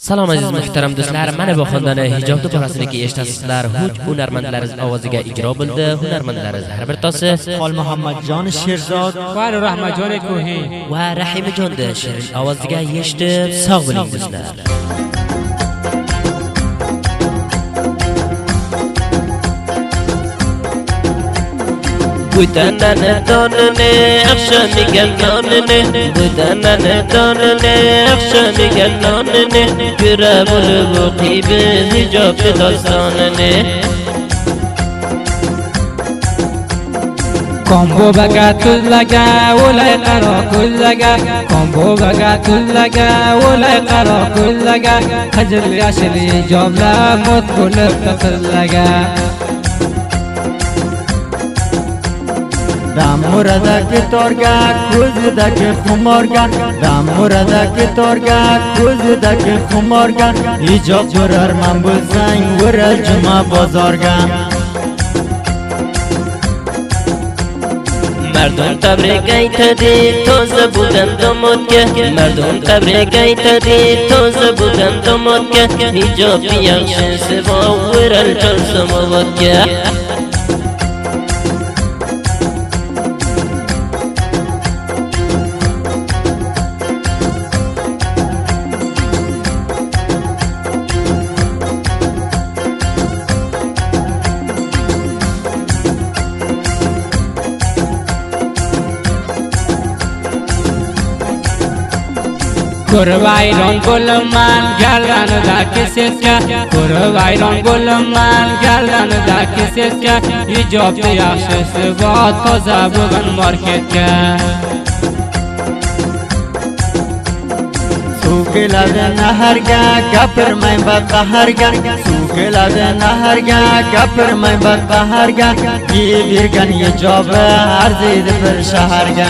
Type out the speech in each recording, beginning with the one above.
Salom aziz muhtaram do'stlar, mana bu xonadoni hijobda borasiniki eshitasizlar. Huj hunarmandlariz ovoziga ijro bo'ldi. Hunarmandlariz har bir tosi Xol Muhammadjon Sherzod va Rahmatjon Ko'hi va Rahimajon shirin ovoziga eshitib sog' bo'ling do'stlar. Budanane donane akşami gelnane Budanane donane akşami gelnane Güre bulu bu qibi hicabı dastanane Kombo baga tuzlaga olay qaro kullaga Kombo baga tuzlaga olay qaro kullaga Qizil yashil hijobla mut bo'lib taqirlaga Damuradagi torga ko'zidagi xumorga Damuradagi torga ko'zidagi xumorga Hijob ko'rarman bo'lsang o'ral juma bozorga Mardon tabrik aytadi toza bo'lgan domodga Mardon tabrik aytadi toza bo'lgan domodga Hijob yaxshisi o'ral chol samovatga Ko'rvayron bo'laman gallanidagi seska Ko'rvayron bo'laman gallanidagi seska Hijobni yaxshisi bor toza bo'lgan marketga Suv keladi naharga gapirmay baqaharga Suv keladi naharga gapirmay baqaharga Kiyib yurgan hijobi arziydi bir shaharga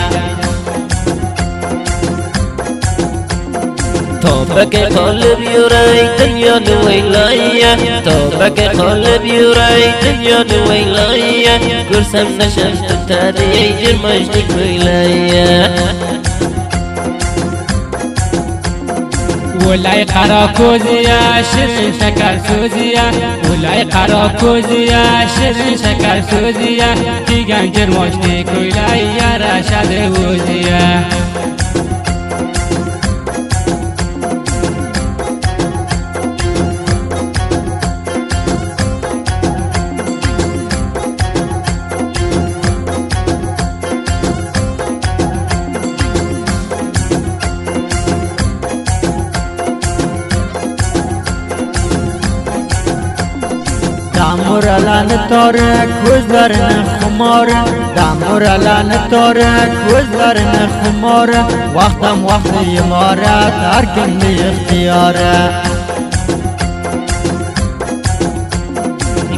Tobaka qolib yuray dunyoni o'ylaya Tobaka qolib yuray dunyoni o'ylaya Ko'rsam nasham tutadi jirmashlik o'ylaya Olay qaro ko'ziya shirin shakar so'ziya Olay qaro ko'ziya shirin shakar so'ziya Kiygan jirmoshlik o'ylay yarashadi o'ziya Damuralani tori ko'zlarini xumori Damuralani tori ko'zlarini xumori Vaqtam vaqti imorat har kimni ixtiyori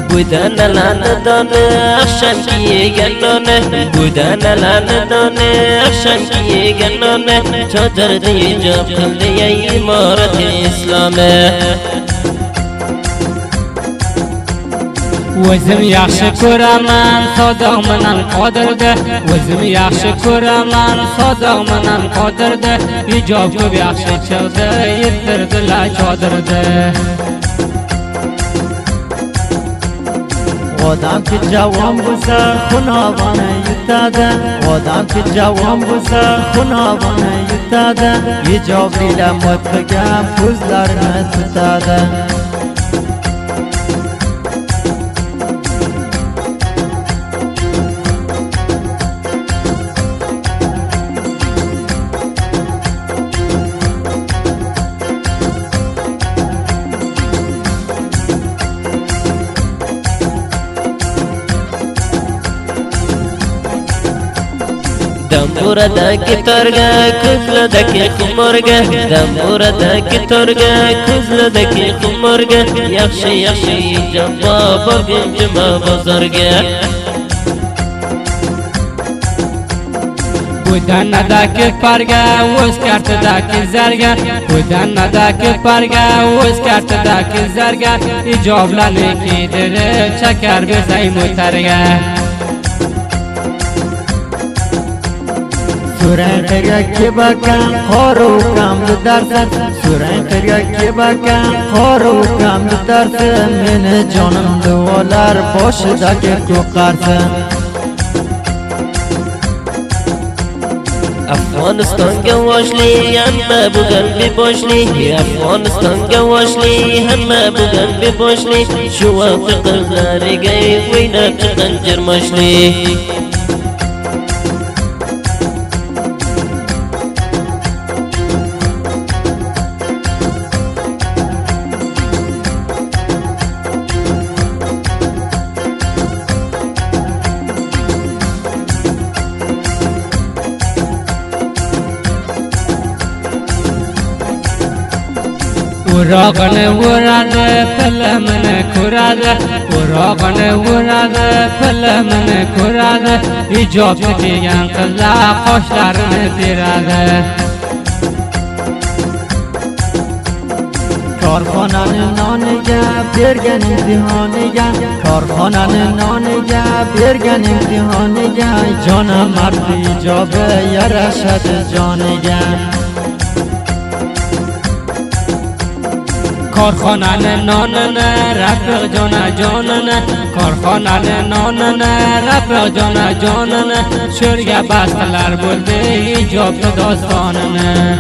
Budanalani doni akşam kiyegan noni Budanalani doni akşam kiyegan noni Chodirda hijob qildi ey imorati islomi O'zim yaxshi ko'raman sodiq bilan qodirda O'zim yaxshi ko'raman sodiq bilan qodirda Hijob ko'p yaxshi chiqdi yettirdilar chodirda Odamki javon bo'lsa xunoboni yutadi Odamki javon bo'lsa xunoboni yutadi Hijoblilar mutqiga ko'zlarini tutadi Damburadagi torga ko'zladagi xumorga Damburadagi torga ko'zladagi xumorga Yaxshi yaxshi hijob borgin juma bozorga Budanadagi parga o'z kartidagi zarga Budanadagi parga o'z kartidagi zarga Hijoblarni kiydirib chakar bezay mutarga سوران خیریا کی بکن خارو کم درسن سوران خیریا کی بکن خارو کم درسن من جانم دولار باش دکه کو قرسن افغانستان گواشلی همه بودن بباشلی افغانستان گواشلی همه بودن بباشلی شو فقر نارگی وینا تقنجر مشلی وراغن وراد فلمن كراد وراغن وراد فلمن كراد إجابتك ينقذ قشلر تراد کارخانه نانگه برگن امتحانگه کارخانه نانگه برگن امتحانگه جانم مرد جابه یرشد جانگه کارخانه نانن رفیق جانن کارخانه نانن رفیق جانن شرگه بستلر بلده ایجاب داستانن